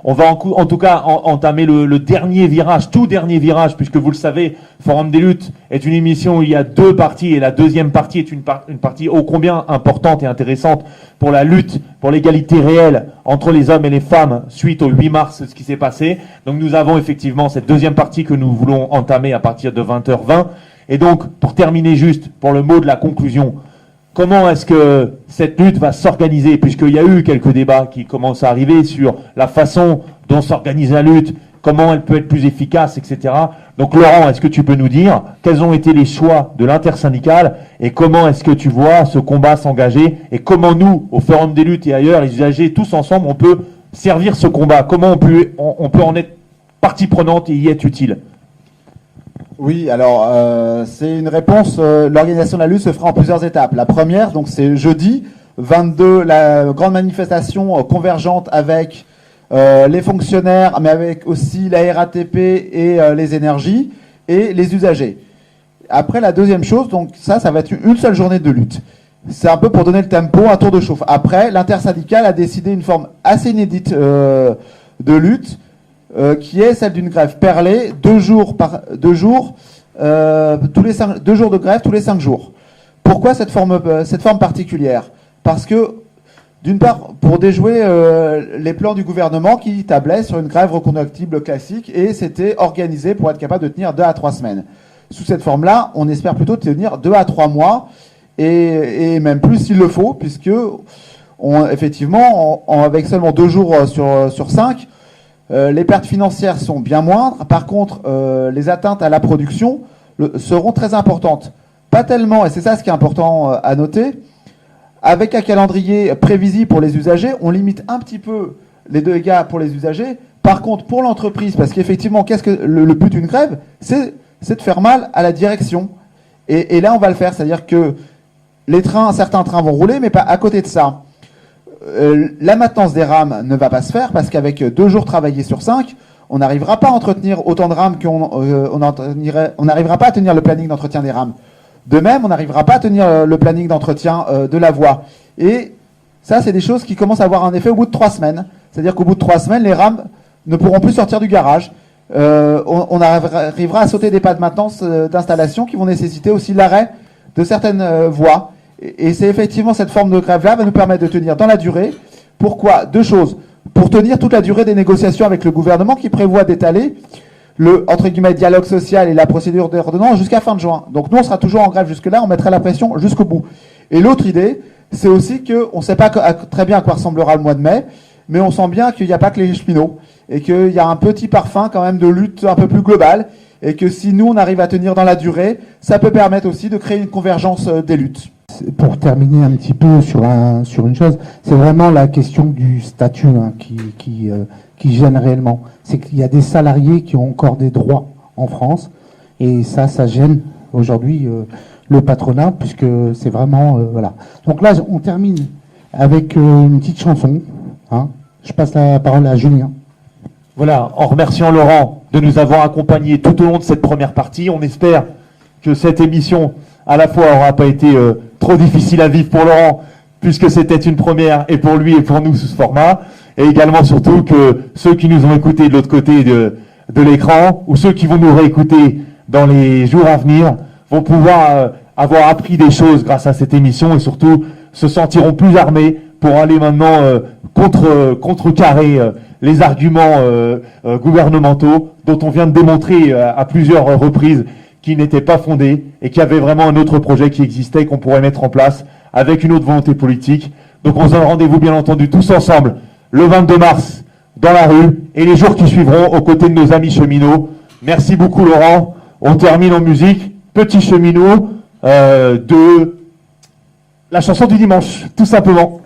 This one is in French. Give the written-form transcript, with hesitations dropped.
On va en tout cas entamer le dernier virage, tout dernier virage, puisque vous le savez, Forum des luttes est une émission où il y a deux parties, et la deuxième partie est une partie ô combien importante et intéressante pour la lutte, pour l'égalité réelle entre les hommes et les femmes suite au 8 mars, ce qui s'est passé. Donc nous avons effectivement cette deuxième partie que nous voulons entamer à partir de 20h20. Et donc, pour terminer juste, pour le mot de la conclusion, comment est-ce que cette lutte va s'organiser, puisqu'il y a eu quelques débats qui commencent à arriver sur la façon dont s'organise la lutte, comment elle peut être plus efficace, etc. Donc Laurent, est-ce que tu peux nous dire quels ont été les choix de l'intersyndicale et comment est-ce que tu vois ce combat s'engager et comment nous, au Forum des luttes et ailleurs, les usagers, tous ensemble, on peut servir ce combat? Comment on peut en être partie prenante et y être utile? Oui, alors c'est une réponse. L'organisation de la lutte se fera en plusieurs étapes. La première, donc c'est jeudi 22, la grande manifestation convergente avec les fonctionnaires, mais avec aussi la RATP et les énergies et les usagers. Après, la deuxième chose, donc ça va être une seule journée de lutte. C'est un peu pour donner le tempo, un tour de chauffe. Après, l'intersyndicale a décidé une forme assez inédite de lutte. Qui est celle d'une grève perlée, 2 jours de grève tous les 5 jours. Pourquoi cette forme particulière? Parce que, d'une part, pour déjouer les plans du gouvernement qui tablaient sur une grève reconductible classique, et c'était organisé pour être capable de tenir 2 à 3 semaines. Sous cette forme-là, on espère plutôt tenir 2 à 3 mois, et même plus s'il le faut, puisque, effectivement, avec seulement 2 jours sur 5, les pertes financières sont bien moindres. Par contre, les atteintes à la production seront très importantes. Pas tellement, et c'est ça ce qui est important à noter, avec un calendrier prévisible pour les usagers, on limite un petit peu les dégâts pour les usagers. Par contre, pour l'entreprise, parce qu'effectivement, qu'est-ce que le but d'une grève? C'est de faire mal à la direction. Et là, on va le faire. C'est-à-dire que certains trains vont rouler, mais pas à côté de ça. La maintenance des rames ne va pas se faire parce qu'avec 2 jours travaillés sur 5, on n'arrivera pas à entretenir autant de rames on n'arrivera pas à tenir le planning d'entretien des rames. De même, on n'arrivera pas à tenir le planning d'entretien de la voie. Et ça, c'est des choses qui commencent à avoir un effet au bout de 3 semaines. C'est-à-dire qu'au bout de 3 semaines, les rames ne pourront plus sortir du garage. On arrivera à sauter des pas de maintenance d'installation qui vont nécessiter aussi l'arrêt de certaines voies. Et c'est effectivement cette forme de grève-là va nous permettre de tenir dans la durée. Pourquoi? 2 choses. Pour tenir toute la durée des négociations avec le gouvernement qui prévoit d'étaler le, entre guillemets, dialogue social et la procédure d'ordonnance jusqu'à fin de juin. Donc nous, on sera toujours en grève jusque-là, on mettrait la pression jusqu'au bout. Et l'autre idée, c'est aussi qu'on ne sait pas très bien à quoi ressemblera le mois de mai, mais on sent bien qu'il n'y a pas que les cheminots, et qu'il y a un petit parfum quand même de lutte un peu plus globale, et que si nous, on arrive à tenir dans la durée, ça peut permettre aussi de créer une convergence des luttes. Pour terminer un petit peu sur une chose, c'est vraiment la question du statut qui gêne réellement. C'est qu'il y a des salariés qui ont encore des droits en France, et ça gêne aujourd'hui le patronat, puisque c'est vraiment... voilà. Donc là, on termine avec une petite chanson. Je passe la parole à Julien. Voilà, en remerciant Laurent de nous avoir accompagnés tout au long de cette première partie, on espère que cette émission, à la fois, n'aura pas été trop difficile à vivre pour Laurent, puisque c'était une première, et pour lui et pour nous sous ce format, et également surtout que ceux qui nous ont écoutés de l'autre côté de l'écran, ou ceux qui vont nous réécouter dans les jours à venir, vont pouvoir avoir appris des choses grâce à cette émission, et surtout se sentiront plus armés pour aller maintenant contrecarrer les arguments gouvernementaux dont on vient de démontrer à plusieurs reprises qui n'étaient pas fondés et qui avaient vraiment un autre projet qui existait et qu'on pourrait mettre en place avec une autre volonté politique. Donc on se donne rendez-vous bien entendu tous ensemble le 22 mars dans la rue et les jours qui suivront aux côtés de nos amis cheminots. Merci beaucoup Laurent. On termine en musique. Petit cheminot de la chanson du dimanche, tout simplement.